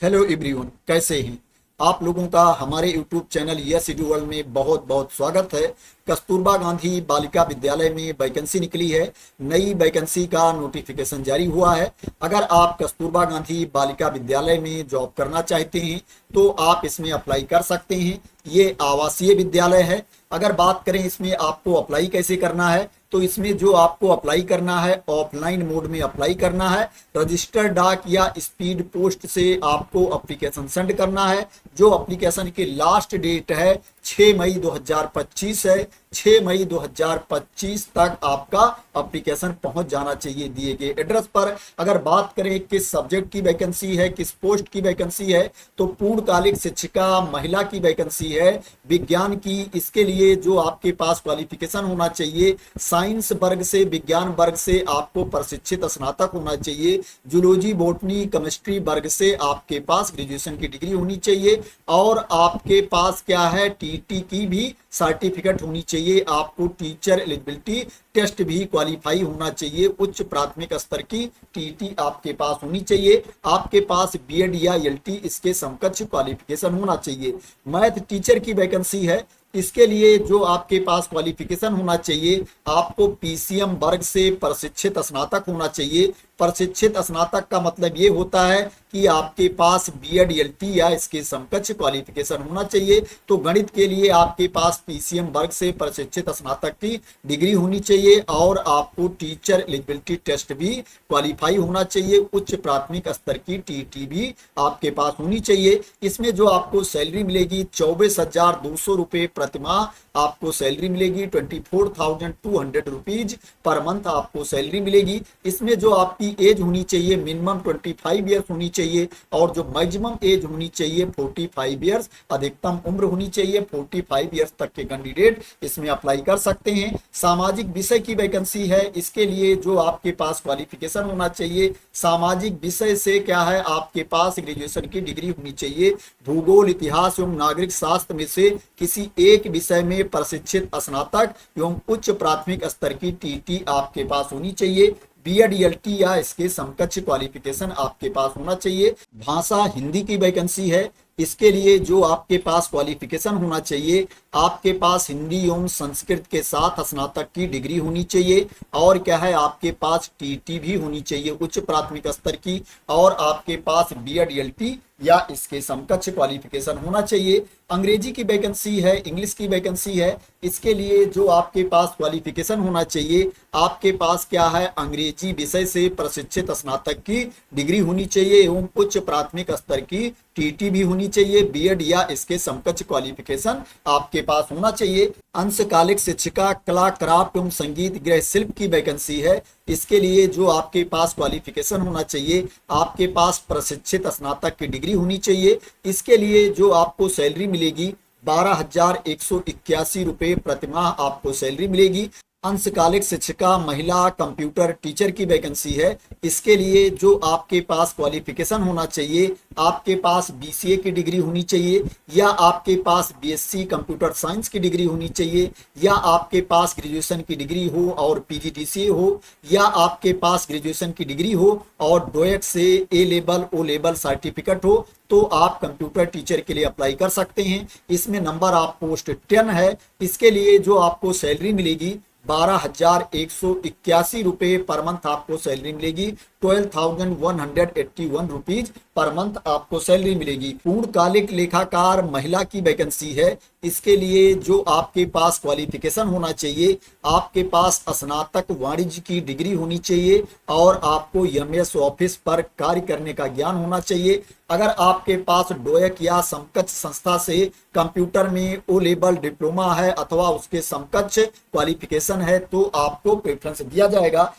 Hello everyone, कैसे हैं आप लोगों का हमारे YouTube channel yes edu world में बहुत बहुत स्वागत है। कस्तूरबा गांधी बालिका विद्यालय में वैकेंसी निकली है। नई वैकेंसी का नोटिफिकेशन जारी हुआ है। अगर आप कस्तूरबा गांधी बालिका विद्यालय में जॉब करना चाहते हैं तो आप इसमें अप्लाई कर सकते हैं। ये आवासीय विद्यालय है। अगर बात करें इसमें आपको अप्लाई कैसे करना है, तो इसमें जो आपको अप्लाई करना है ऑफलाइन मोड में अप्लाई करना है। रजिस्टर डाक या स्पीड पोस्ट से आपको एप्लीकेशन सेंड करना है। जो एप्लीकेशन की लास्ट डेट है 6 मई 2025 है। 6 मई 2025 तक आपका एप्लीकेशन पहुंच जाना चाहिए दिए गए एड्रेस पर। अगर बात करें किस सब्जेक्ट की वैकेंसी है, किस पोस्ट की वैकेंसी है, तो पूर्णकालिक शिक्षिका महिला की वैकेंसी है, विज्ञान की। इसके लिए जो आपके पास क्वालिफिकेशन होना चाहिए, साइंस वर्ग से, विज्ञान वर्ग से आपको प्रशिक्षित स्नातक होना चाहिए। जूलॉजी, बॉटनी, केमिस्ट्री वर्ग से आपके पास ग्रेजुएशन की डिग्री होनी चाहिए और आपके पास क्या है, टीटी की भी सर्टिफिकेट होनी चाहिए। आपको टीचर एलिजिबिलिटी टेस्ट भी क्वालिफाई होना चाहिए। उच्च प्राथमिक स्तर की टीटी आपके पास होनी चाहिए। आपके पास बीएड या एलटी इसके समकक्ष क्वालिफिकेशन होना चाहिए। मैथ टीचर की वैकेंसी है। इसके लिए जो आपके पास क्वालिफिकेशन होना चाहिए, आपको पीसीएम वर्ग से प्रशिक्षित स्नातक होना चाहिए। प्रशिक्षित स्नातक का मतलब ये होता है कि आपके पास बीएड एलटी या इसके समकक्ष क्वालिफिकेशन होना चाहिए। तो गणित के लिए आपके पास पीसीएम वर्ग से प्रशिक्षित स्नातक की डिग्री होनी चाहिए और आपको टीचर एलिजिबिलिटी टेस्ट भी क्वालिफाई होना चाहिए। उच्च प्राथमिक स्तर की टीटी भी आपके पास होनी चाहिए। इसमें जो आपको सैलरी मिलेगी 24,200 रुपये प्रतिमाह आपको सैलरी मिलेगी। 24,200 रुपीज पर मंथ आपको सैलरी मिलेगी। इसमें जो आपकी एज होनी चाहिए मिनिमम 25 ईयर्स होनी चाहिए और जो मैक्सिमम एज होनी चाहिए 45 ईयर्स, अधिकतम उम्र होनी चाहिए 45 ईयर्स तक के कैंडिडेट इसमें अप्लाई कर सकते हैं। सामाजिक विषय की वैकेंसी है। इसके लिए जो आपके पास क्वालिफिकेशन होना चाहिए, सामाजिक विषय से क्या है, आपके पास ग्रेजुएशन की डिग्री होनी चाहिए। भूगोल, इतिहास एवं नागरिक शास्त्र में से किसी एक विषय में प्रशिक्षित स्नातक एवं उच्च प्राथमिक स्तर की टीटी आपके पास होनी चाहिए। बीएड एलटी या इसके समकक्ष क्वालिफिकेशन आपके पास होना चाहिए। भाषा हिंदी की वैकेंसी है। इसके लिए जो आपके पास क्वालिफिकेशन होना चाहिए, आपके पास हिंदी एवं संस्कृत के साथ स्नातक की डिग्री होनी चाहिए और क्या है, आपके पास टीटी भी होनी चाहिए उच्च प्राथमिक स्तर की और आपके पास बीएड एलटी या इसके समकक्ष क्वालिफिकेशन होना चाहिए। अंग्रेजी की वैकेंसी है, इंग्लिश की वैकेंसी है। इसके लिए जो आपके पास क्वालिफिकेशन होना चाहिए, आपके पास क्या है, अंग्रेजी विषय से प्रशिक्षित स्नातक की डिग्री होनी चाहिए एवं उच्च प्राथमिक स्तर की टीटी भी होनी चाहिए। बीएड या इसके समकक्ष क्वालिफिकेशन आपके पास होना चाहिए। अंशकालिक शिक्षिका कला, क्राफ्ट एवं संगीत गृह शिल्प की वैकेंसी है। इसके लिए जो आपके पास क्वालिफिकेशन होना चाहिए, आपके पास प्रशिक्षित स्नातक की डिग्री होनी चाहिए। इसके लिए जो आपको सैलरी मिलेगी 12,181 रुपये प्रतिमाह आपको सैलरी मिलेगी। अंशकालिक शिक्षिका महिला कंप्यूटर टीचर की वैकेंसी है। इसके लिए जो आपके पास क्वालिफिकेशन होना चाहिए, आपके पास बीसीए की डिग्री होनी चाहिए या आपके पास बीएससी कंप्यूटर साइंस की डिग्री होनी चाहिए या आपके पास ग्रेजुएशन की डिग्री हो और पीजीडीसीए हो या आपके पास ग्रेजुएशन की डिग्री हो और डोएट से ए लेवल ओ लेवल सर्टिफिकेट हो, तो आप कंप्यूटर टीचर के लिए अप्लाई कर सकते हैं। इसमें नंबर ऑफ पोस्ट 10 है। इसके लिए जो आपको सैलरी मिलेगी 12,181 रुपये पर मंथ आपको सैलरी मिलेगी। 12,181 रुपीज पर मंथ आपको सैलरी मिलेगी। पूर्णकालिक लेखाकार महिला की वैकेंसी है। इसके लिए जो आपके पास क्वालिफिकेशन होना चाहिए, आपके पास स्नातक वाणिज्य की डिग्री होनी चाहिए और आपको एमएस ऑफिस पर कार्य करने का ज्ञान होना चाहिए। अगर आपके पास डोएक या समकक्ष संस्था से कंप्यूटर में ओ लेवल डिप्लोमा है अथवा उसके समकक्ष क्वालिफिकेशन है तो आपको प्रेफरेंस दिया जाएगा।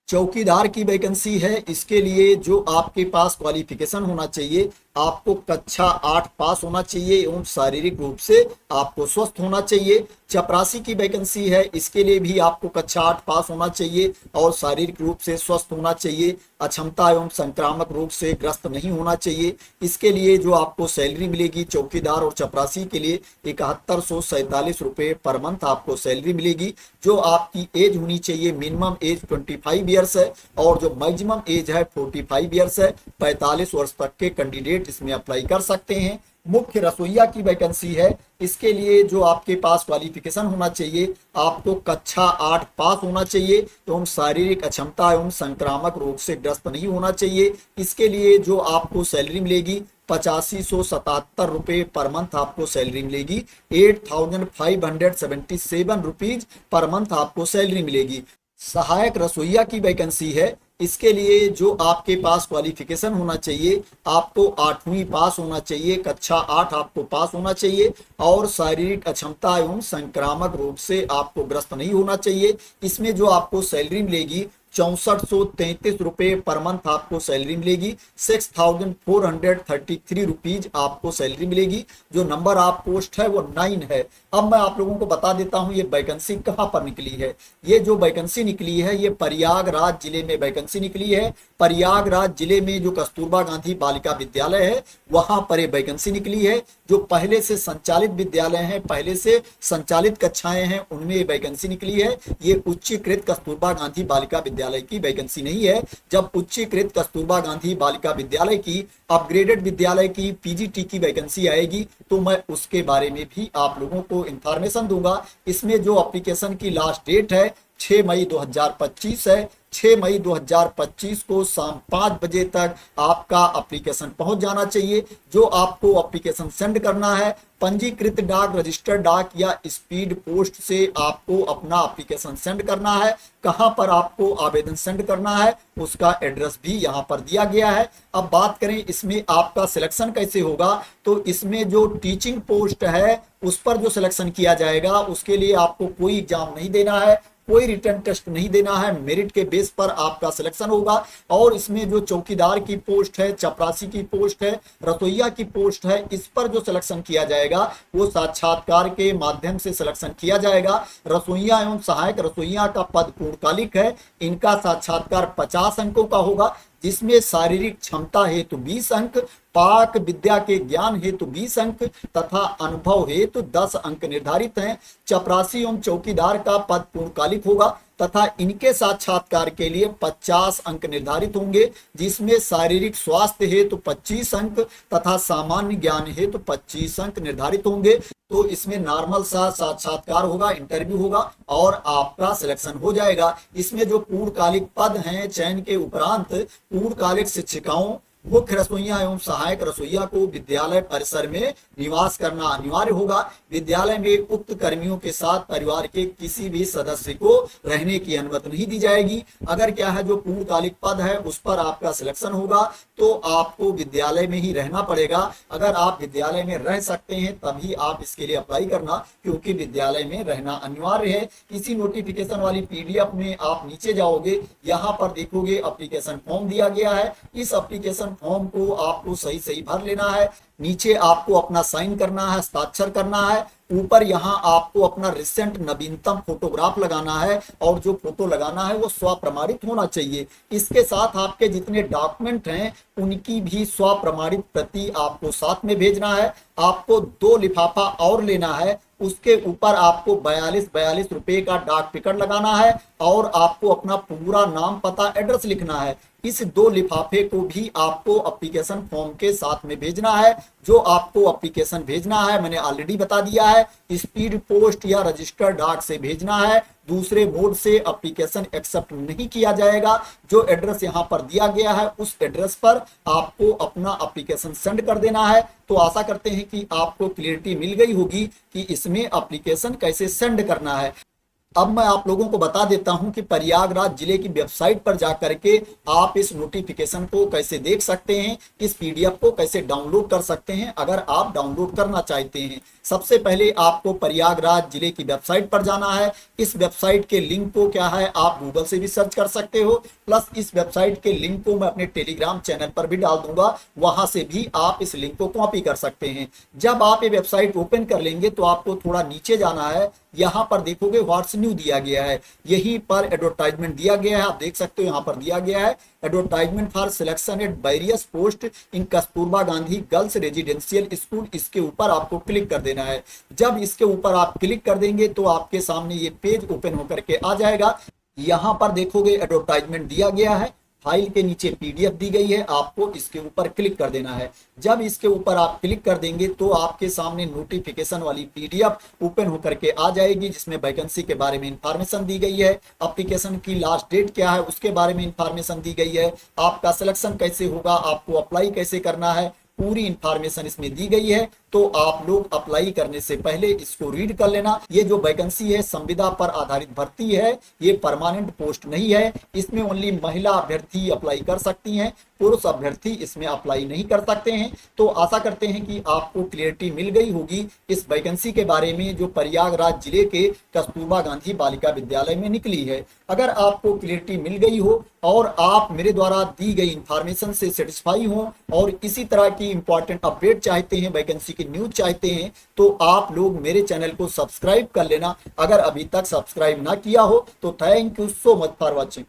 चौकीदार की वैकेंसी है। इसके लिए जो आपके पास क्वालिफिकेशन होना चाहिए, आपको कक्षा 8 पास होना चाहिए एवं शारीरिक रूप से आपको स्वस्थ होना चाहिए। चपरासी की वैकेंसी है। इसके लिए भी आपको कक्षा 8 पास होना चाहिए और शारीरिक रूप से स्वस्थ होना चाहिए। अक्षमता एवं संक्रामक रोग से ग्रस्त नहीं होना चाहिए। इसके लिए जो आपको सैलरी मिलेगी चौकीदार और चपरासी के लिए 7147 रुपये पर मंथ आपको सैलरी मिलेगी। जो आपकी एज होनी चाहिए, मिनिमम एज 25 ईयर्स है और जो मैक्सिमम एज है 45 ईयर्स है। 45 वर्ष तक के कैंडिडेट कैंडिडेट इसमें अप्लाई कर सकते हैं। मुख्य रसोइया की वैकेंसी है। इसके लिए जो आपके पास क्वालिफिकेशन होना चाहिए, आपको कक्षा 8 पास होना चाहिए एवं शारीरिक अक्षमता एवं संक्रामक रोग से ग्रस्त नहीं होना चाहिए। इसके लिए जो आपको सैलरी मिलेगी 8577 रुपये पर मंथ आपको सैलरी मिलेगी। 8577 रुपीज पर मंथ आपको सैलरी मिलेगी। सहायक रसोइया की वैकेंसी है। इसके लिए जो आपके पास क्वालिफिकेशन होना चाहिए, आपको 8वीं पास होना चाहिए, कक्षा 8 आपको पास होना चाहिए और शारीरिक अक्षमता एवं संक्रामक रोग से आपको ग्रस्त नहीं होना चाहिए। इसमें जो आपको सैलरी मिलेगी 6433 रुपये पर मंथ आपको सैलरी मिलेगी। 6433 रुपीज आपको सैलरी मिलेगी। जो नंबर आप पोस्ट है वो 9 है। अब मैं आप लोगों को बता देता हूं ये वैकेंसी कहां पर निकली है। ये जो वैकेंसी निकली है ये प्रयागराज जिले में वैकेंसी निकली है। प्रयागराज जिले में जो कस्तूरबा गांधी बालिका विद्यालय है वहां पर ये वैकेंसी निकली है। जो पहले से संचालित विद्यालय हैं, पहले से संचालित कक्षाएं हैं, उनमें ये वैकेंसी निकली है। ये उच्चीकृत कस्तूरबा गांधी बालिका विद्यालय की वैकेंसी नहीं है। जब उच्चीकृत कस्तूरबा गांधी बालिका विद्यालय की, अपग्रेडेड विद्यालय की, पीजीटी की वैकेंसी आएगी तो मैं उसके बारे में भी आप लोगों को इंफॉर्मेशन दूंगा। इसमें जो एप्लीकेशन की लास्ट डेट है 6 मई 2025 है। 6 मई 2025 को शाम 5 बजे तक आपका एप्लीकेशन पहुंच जाना चाहिए। जो आपको एप्लीकेशन सेंड करना है पंजीकृत डाक, रजिस्टर्ड डाक या स्पीड पोस्ट से आपको अपना एप्लीकेशन सेंड करना है। कहां पर आपको आवेदन सेंड करना है उसका एड्रेस भी यहां पर दिया गया है। अब बात करें इसमें आपका सिलेक्शन कैसे होगा, तो इसमें जो टीचिंग पोस्ट है उस पर जो सिलेक्शन किया जाएगा उसके लिए आपको कोई एग्जाम नहीं देना है, कोई रिटर्न टेस्ट नहीं देना है। मेरिट के बेस पर आपका सिलेक्शन होगा। और इसमें जो चौकीदार की पोस्ट है, चपरासी की पोस्ट है, रसोइया की पोस्ट है, इस पर जो सिलेक्शन किया जाएगा वो साक्षात्कार के माध्यम से सिलेक्शन किया जाएगा। रसोइया एवं सहायक रसोइया का पद पूर्णकालिक है। इनका साक्षात्कार 50 अंकों का होगा, जिसमें शारीरिक क्षमता हेतु 20 अंक, पाक विद्या के ज्ञान हेतु 20 अंक तथा अनुभव हेतु 10 अंक निर्धारित हैं। चपरासी एवं चौकीदार का पद पूर्णकालिक होगा तथा इनके साक्षात्कार के लिए 50 अंक निर्धारित होंगे, जिसमें शारीरिक स्वास्थ्य हेतु 25 अंक तथा सामान्य ज्ञान हेतु 25 अंक निर्धारित होंगे। तो इसमें नॉर्मल सा साक्षात्कार होगा, इंटरव्यू होगा और आपका सिलेक्शन हो जाएगा। इसमें जो पूर्णकालिक पद हैं, चयन के उपरांत पूर्णकालिक शिक्षिकाओं, मुख्य रसोइया एवं सहायक रसोइया को विद्यालय परिसर में निवास करना अनिवार्य होगा। विद्यालय में उक्त कर्मियों के साथ परिवार के किसी भी सदस्य को रहने की अनुमति नहीं दी जाएगी। अगर क्या है जो पूर्णकालिक पद है उस पर आपका सिलेक्शन होगा तो आपको विद्यालय में ही रहना पड़ेगा। अगर आप विद्यालय में रह सकते हैं तभी आप इसके लिए अप्लाई करना, क्योंकि विद्यालय में रहना अनिवार्य है। इसी नोटिफिकेशन वाली पीडीएफ में आप नीचे जाओगे, यहाँ पर देखोगे एप्लीकेशन फॉर्म दिया गया है। इस एप्लीकेशन फॉर्म को आपको सही सही भर लेना है। नीचे आपको अपना साइन करना है, हस्ताक्षर करना है। ऊपर यहाँ आपको अपना रिसेंट नवीनतम फोटोग्राफ लगाना है और जो फोटो लगाना है वो स्वप्रमाणित होना चाहिए। इसके साथ आपके जितने डॉक्यूमेंट हैं उनकी भी स्वप्रमाणित प्रति आपको साथ में भेजना है। आपको 2 लिफाफा और लेना है, उसके ऊपर आपको 42 रुपए का डाक टिकट लगाना है और आपको अपना पूरा नाम, पता, एड्रेस लिखना है। इस 2 लिफाफे को भी आपको एप्लीकेशन फॉर्म के साथ में भेजना है। जो आपको एप्लीकेशन भेजना है मैंने ऑलरेडी बता दिया है, स्पीड पोस्ट या रजिस्टर्ड डाक से भेजना है। दूसरे मोड से एप्लीकेशन एक्सेप्ट नहीं किया जाएगा। जो एड्रेस यहाँ पर दिया गया है उस एड्रेस पर आपको अपना एप्लीकेशन सेंड कर देना है। तो आशा करते हैं कि आपको क्लियरिटी मिल गई होगी कि इसमें एप्लीकेशन कैसे सेंड करना है। अब मैं आप लोगों को बता देता हूं कि प्रयागराज जिले की वेबसाइट पर जाकर के आप इस नोटिफिकेशन को कैसे देख सकते हैं, इस पीडीएफ को कैसे डाउनलोड कर सकते हैं अगर आप डाउनलोड करना चाहते हैं। सबसे पहले आपको प्रयागराज जिले की वेबसाइट पर जाना है। इस वेबसाइट के लिंक को क्या है आप गूगल से भी सर्च कर सकते हो, प्लस इस वेबसाइट के लिंक को मैं अपने टेलीग्राम चैनल पर भी डाल दूंगा, वहां से भी आप इस लिंक को कॉपी कर सकते हैं। जब आप ये वेबसाइट ओपन कर लेंगे तो आपको थोड़ा नीचे जाना है। यहाँ पर देखोगे व्हाट्स न्यू दिया गया है, यहीं पर एडवर्टाइजमेंट दिया गया है। आप देख सकते हो यहाँ पर दिया गया है advertisement for selection at various post in Kasturba Gandhi girls residential school. इसके ऊपर आपको क्लिक कर देना है। जब इसके ऊपर आप क्लिक कर देंगे तो आपके सामने ये पेज ओपन होकर के आ जाएगा। यहाँ पर देखोगे एडवर्टाइजमेंट दिया गया है फाइल के नीचे पीडीएफ दी गई है, आपको इसके ऊपर क्लिक कर देना है। जब इसके ऊपर आप क्लिक कर देंगे तो आपके सामने नोटिफिकेशन वाली पीडीएफ ओपन होकर के आ जाएगी, जिसमें वैकेंसी के बारे में इंफॉर्मेशन दी गई है, एप्लीकेशन की लास्ट डेट क्या है उसके बारे में इंफॉर्मेशन दी गई है, आपका सिलेक्शन कैसे होगा, आपको अप्लाई कैसे करना है, पूरी इंफॉर्मेशन इसमें दी गई है। तो आप लोग अप्लाई करने से पहले इसको रीड कर लेना। ये जो वैकेंसी है संविदा पर आधारित भर्ती है, ये परमानेंट पोस्ट नहीं है, इसमें ओनली महिला अभ्यर्थी अप्लाई कर सकती हैं, पुरुष अभ्यर्थी इसमें अप्लाई नहीं कर सकते हैं। तो आशा करते हैं कि आपको क्लियरिटी मिल गई होगी इस वैकेंसी के बारे में जो प्रयागराज जिले के कस्तूरबा गांधी बालिका विद्यालय में निकली है। अगर आपको क्लियरिटी मिल गई हो और आप मेरे द्वारा दी गई इंफॉर्मेशन से सेटिस्फाई हो और इसी तरह की इंपॉर्टेंट अपडेट चाहते हैं, वैकेंसी की न्यूज चाहते हैं, तो आप लोग मेरे चैनल को सब्सक्राइब कर लेना। अगर अभी तक सब्सक्राइब ना किया हो तो thank you so much for watching.